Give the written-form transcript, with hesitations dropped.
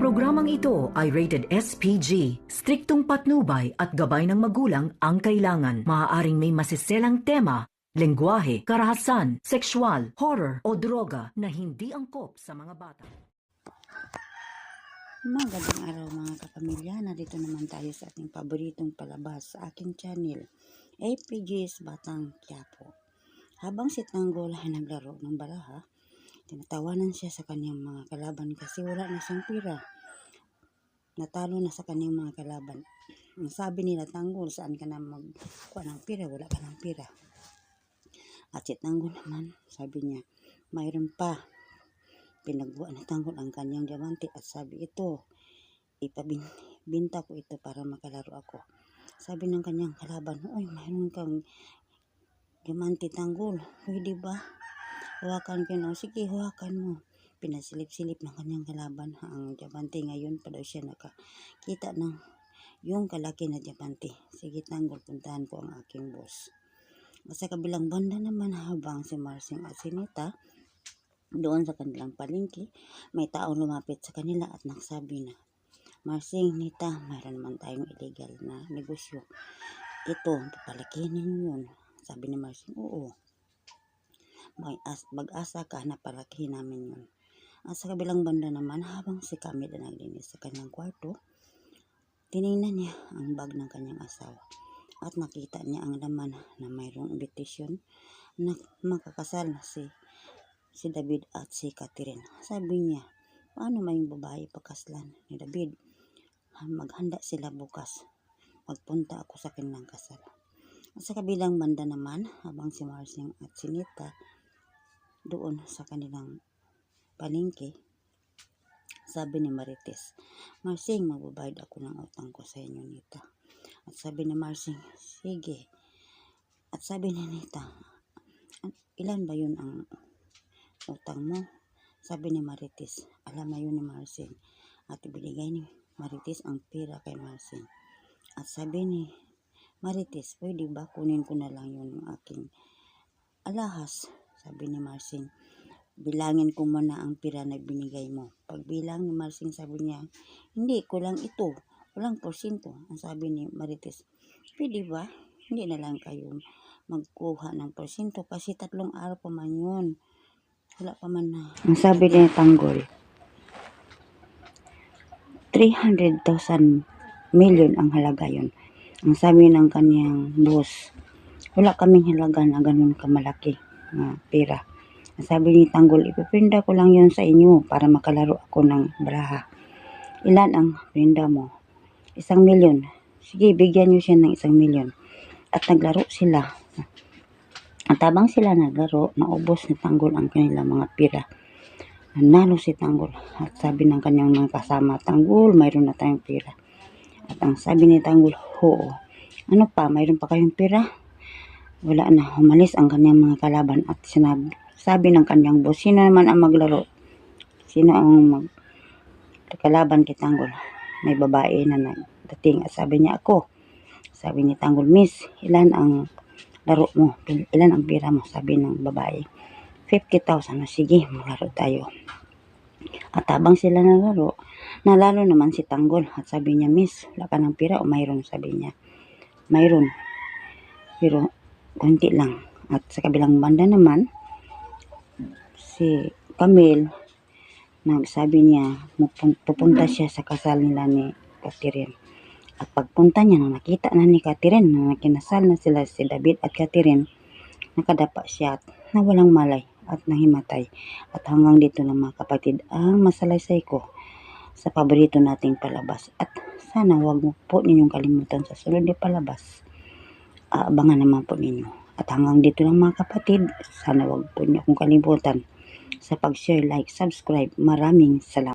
programang ito ay rated SPG. Striktong patnubay at gabay ng magulang ang kailangan. Maaaring may masiselang tema, lengguwahe, karahasan, sexual, horror o droga na hindi angkop sa mga bata. Magandang araw mga kapamilya, narito naman tayo sa ating paboritong palabas sa aking channel, APG's Batang Quiapo. Habang si Tanggol ay naglaro ng baraha, tinatawanan siya sa kanyang mga kalaban kasi wala na siyang pira. Natalo na sa kanyang mga kalaban. Ang sabi nila, Tanggol, saan ka na magkuha ng pira? Wala ka ng pira. At si Tanggol naman, sabi niya, mayroon pa. Pinagbuan ni Tanggol ang kanyang diamante at sabi, ito, ipabinta ko ito para makalaro ako. Sabi ng kanyang kalaban, uy, mayroon kang diamante, Tanggol, pwede ba? Hawakan ko na. Sige, hawakan mo. Pinasilip-silip ng kanyang kalaban ang diamante. Ngayon pa daw siya nakakita ng yung kalaki na diamante. Sige, Tanggol, puntahan ko ang aking boss. At sa kabilang banda naman, habang si Marsing at si Nita doon sa kanilang palengke, may taong lumapit sa kanila at nagsabi na, Marsing, Nita, mayroon naman tayong illegal na negosyo. Ito, papalakihin ninyo yun. Sabi ni Marsing, oo. Mag-asa ka na palakihin namin yun. At sa kabilang banda naman, habang si Camille naglinis sa kanyang kwarto, tinignan niya ang bag ng kanyang asawa. At nakita niya ang laman na mayroong invitation na makakasal na si David at si Catherine. Sabi niya, paano may babae pakaslan ni David? Maghanda sila bukas. Magpunta ako sa kanilang kasal. At sa kabilang banda naman, habang si Marsing at si Nita doon sa kanilang palengke, sabi ni Marites, Marsing, magbabayad ako ng utang ko sa inyo, Nita. At sabi ni Marsing, sige. At sabi ni Nita, ilan ba yun ang utang mo? Sabi ni Marites, alam na yun ni Marsing. At ibinigay ni Marites ang pera kay Marsing. At sabi ni Marites, pwede ba kunin ko na lang yun yung aking alahas? Sabi ni Marsing, bilangin ko muna ang pera na binigay mo. Pagbilang ni Marsing, sabi niya, hindi, kulang ito. Walang porsyento. Ang sabi ni Marites, pwede ba? Hindi na lang kayo magkuha ng porsyento kasi 3 araw pa man yun. Wala pa man na. Ang sabi ni Tanggol, 300,000 million ang halaga yun. Ang sabi ng kanyang boss, wala kaming halaga na ganun kamalaki na pera. Ang sabi ni Tanggol, ipiprinda ko lang yun sa inyo para makalaro ako ng baraha. Ilan ang prinda mo? 1 milyon. Sige, bigyan nyo siya ng 1 milyon. At naglaro sila. At habang sila naglaro, naubos ni Tanggol ang kanilang mga pira. Nanalo si Tanggol. At sabi ng kanyang mga kasama, Tanggol, mayroon na tayong pira. At ang sabi ni Tanggol, oo. Ano pa, mayroon pa kayong pira? Wala na. Umalis ang kanyang mga kalaban at sabi ng kanyang boss, sino naman ang maglaro? Sino ang kalaban kay Tanggol? May babae na nagdating at sabi niya, ako. Sabi ni Tanggol, Miss, ilan ang laro mo? Ilan ang pira mo? Sabi ng babae, 50,000. Sige, maglaro tayo. At habang sila nalaro, nalalo naman si Tanggol. At sabi niya, Miss, wala ka ng pira o mayroon? Sabi niya, mayroon. Pero, konti lang. At sa kabilang banda naman, si Camille, nagsabi niya, pupunta siya sa kasal nila ni Catherine. At pagpunta niya, nang nakita na ni Catherine na nakinasal na sila si David at Catherine, nakadapa siya at nawalang malay at nahimatay. At hanggang dito na mga kapatid ang masalaysay ko sa paborito nating palabas. At sana wag mo po ninyong kalimutan sa sunod na palabas. Abangan naman po ninyo. At hanggang dito lang mga kapatid, sana wag po niyo akong kalimutan sa pag-share, like, subscribe. Maraming salamat.